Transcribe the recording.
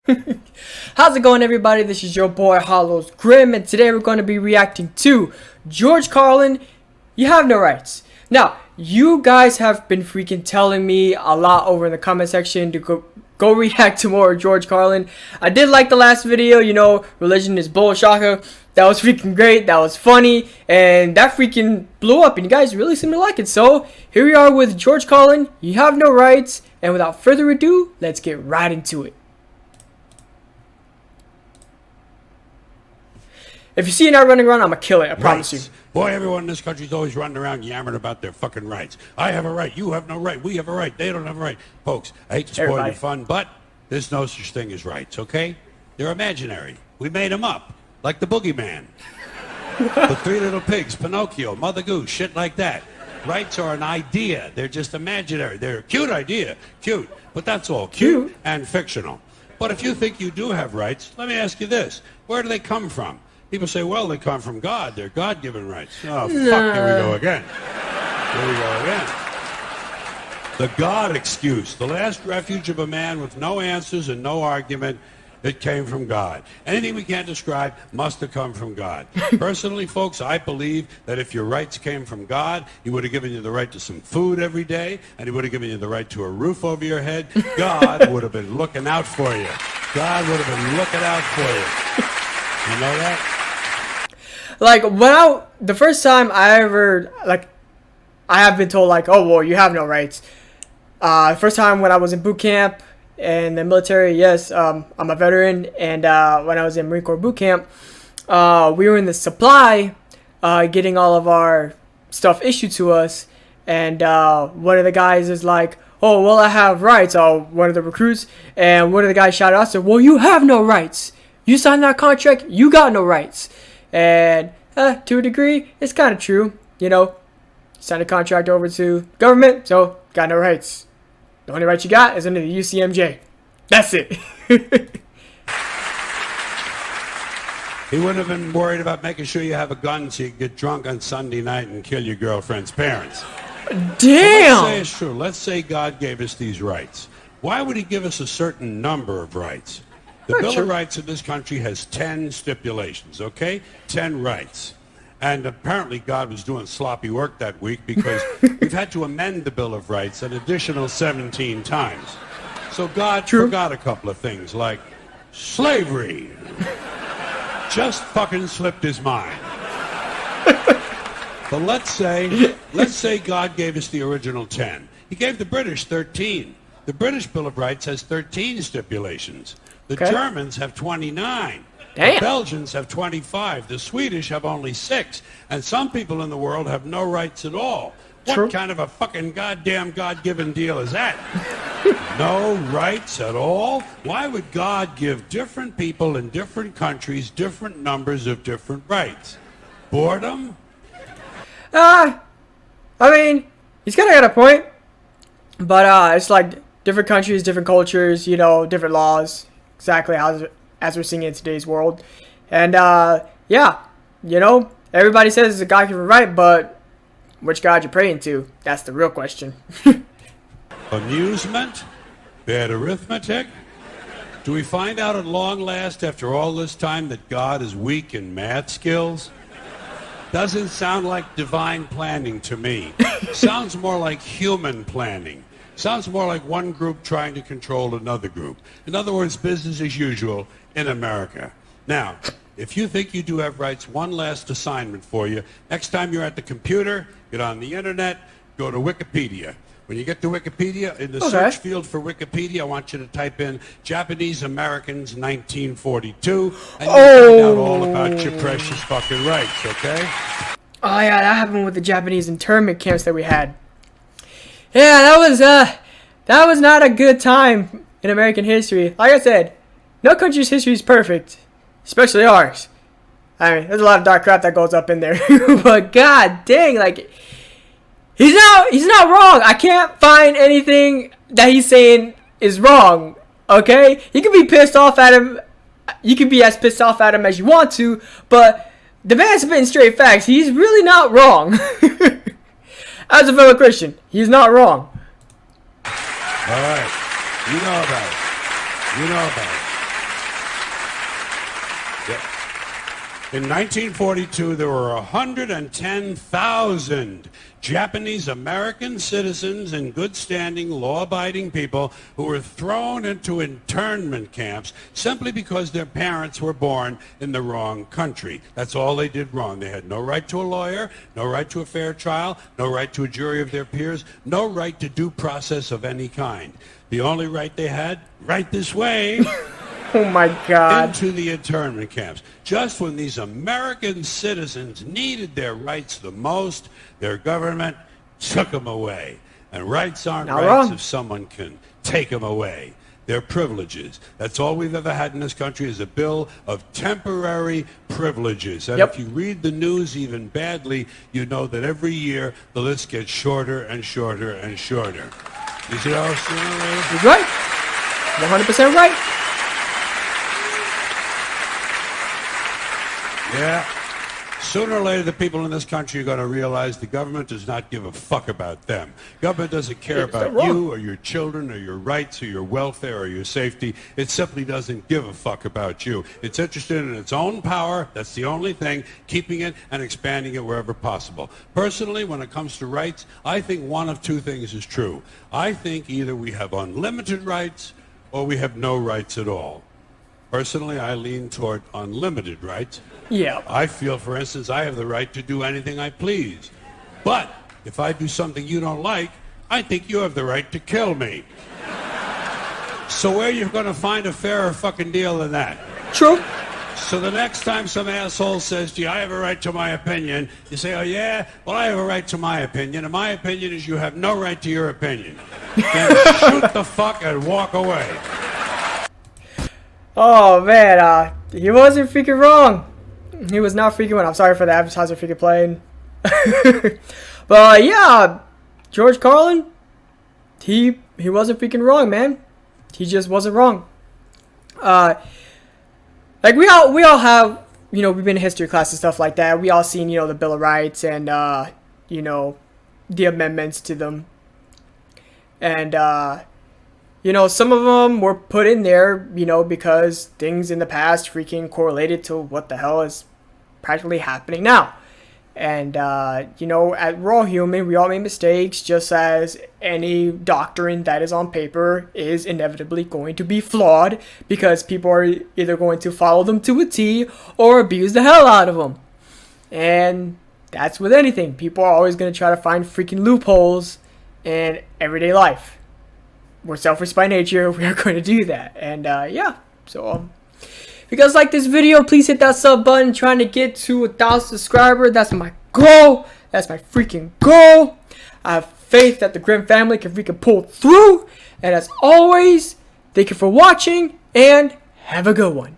How's it going, everybody? This is your boy Hollows Grim, and today we're going to be reacting to George Carlin. You have no rights. Now, you guys have been freaking telling me a lot over in the comment section to go react to more George Carlin. I did like the last video, religion is bull shaka. That was freaking great. That was funny, and that freaking blew up, and you guys really seem to like it. So here we are with George Carlin. You have no rights, and without further ado, let's get right into it. If you see it out running around, I'm gonna kill it. I promise you. Boy, everyone in this country's always running around yammering about their fucking rights. I have a right. You have no right. We have a right. They don't have a right. Folks, I hate to spoil your fun, but there's no such thing as rights, okay? They're imaginary. We made them up, like the boogeyman. The Three Little Pigs, Pinocchio, Mother Goose, shit like that. Rights are an idea. They're just imaginary. They're a cute idea. Cute. But that's all. Cute and fictional. But if you think you do have rights, let me ask you this. Where do they come from? People say, well, they come from God. They're God-given rights. Oh, fuck, here we go again. Here we go again. The God excuse. The last refuge of a man with no answers and no argument. It came from God. Anything we can't describe must have come from God. Personally, folks, I believe that if your rights came from God, he would have given you the right to some food every day, and he would have given you the right to a roof over your head. God would have been looking out for you. God would have been looking out for you. You know that? Like, the first time I ever, I have been told, oh, well, you have no rights. The first time when I was in boot camp in the military, yes, I'm a veteran, and when I was in Marine Corps boot camp, we were in the supply getting all of our stuff issued to us, and one of the guys is like, oh, well, I have rights, one of the recruits, and one of the guys shouted out, said, well, you have no rights. You signed that contract, you got no rights. And to a degree, it's kind of true. Signed a contract over to government, so got no rights. The only right you got is under the UCMJ. That's it. He wouldn't have been worried about making sure you have a gun so you can get drunk on Sunday night and kill your girlfriend's parents. Damn! So let's say it's true. Let's say God gave us these rights. Why would he give us a certain number of rights? The Bill of Rights in this country has 10 stipulations, okay? 10 rights. And apparently God was doing sloppy work that week because we've had to amend the Bill of Rights an additional 17 times. So God forgot a couple of things, like slavery. Just fucking slipped his mind. But let's say God gave us the original 10. He gave the British 13. The British Bill of Rights has 13 stipulations. The Germans have 29. Damn. The Belgians have 25. The Swedish have only 6. And some people in the world have no rights at all. What kind of a fucking goddamn God-given deal is that? No rights at all? Why would God give different people in different countries different numbers of different rights? Boredom? I mean, he's kind of got a point. But it's like different countries, different cultures, different laws. Exactly as we're seeing in today's world. And everybody says it's a God-given right, but which God you praying to? That's the real question. Amusement? Bad arithmetic? Do we find out at long last after all this time that God is weak in math skills? Doesn't sound like divine planning to me. Sounds more like human planning. Sounds more like one group trying to control another group. In other words, business as usual in America. Now, if you think you do have rights, one last assignment for you. Next time you're at the computer, get on the internet, go to Wikipedia. When you get to Wikipedia, in the search field for Wikipedia, I want you to type in Japanese Americans 1942, and you'll find out all about your precious fucking rights, okay? Oh yeah, that happened with the Japanese internment camps that we had. Yeah, that was not a good time in American history. Like I said, no country's history is perfect, especially ours. I mean, there's a lot of dark crap that goes up in there, but god dang, he's not wrong. I can't find anything that he's saying is wrong. Okay, you can be pissed off at him. You can be as pissed off at him as you want to, but the man's spitting straight facts. He's really not wrong. As a fellow Christian, he's not wrong. All right. You know about it. Yep. In 1942, there were 110,000 Japanese American citizens and good standing, law-abiding people who were thrown into internment camps simply because their parents were born in the wrong country. That's all they did wrong. They had no right to a lawyer, no right to a fair trial, no right to a jury of their peers, no right to due process of any kind. The only right they had, right this way, Oh my God. into the internment camps. Just when these American citizens needed their rights the most, their government took them away. And rights aren't Not rights wrong. if someone can take them away. They're privileges. That's all we've ever had in this country is a bill of temporary privileges. And Yep. if you read the news even badly, you know that every year the list gets shorter and shorter and shorter. You see how sooner or later? He's right. 100% right. Yeah. Sooner or later, the people in this country are going to realize the government does not give a fuck about them. Government doesn't care It's about wrong. you or your children or your rights or your welfare or your safety. It simply doesn't give a fuck about you. It's interested in its own power. That's the only thing, keeping it and expanding it wherever possible. Personally, when it comes to rights, I think one of two things is true. I think either we have unlimited rights or we have no rights at all. Personally, I lean toward unlimited rights. Yeah. I feel, for instance, I have the right to do anything I please. But if I do something you don't like, I think you have the right to kill me. So where are you going to find a fairer fucking deal than that? True. So the next time some asshole says to you, I have a right to my opinion, you say, oh yeah, well I have a right to my opinion, and my opinion is you have no right to your opinion. Then shoot the fuck and walk away. Oh man, he wasn't freaking wrong. He was not freaking wrong. I'm sorry for the advertiser freaking playing. But yeah, George Carlin, he wasn't freaking wrong, man. He just wasn't wrong. Like we all have, you know, we've been in history class and stuff like that. We all seen, you know, the Bill of Rights and you know, the amendments to them. And you know, some of them were put in there, you know, because things in the past freaking correlated to what the hell is practically happening now. And, you know, we're all human. We all make mistakes, just as any doctrine that is on paper is inevitably going to be flawed because people are either going to follow them to a T or abuse the hell out of them. And that's with anything. People are always going to try to find freaking loopholes in everyday life. We're selfish by nature. We are going to do that. And yeah, so if you guys like this video, please hit that sub button. Trying to get to 1,000 subscribers. That's my goal. That's my freaking goal. I have faith that the Grimm family can freaking pull through. And as always, thank you for watching and have a good one.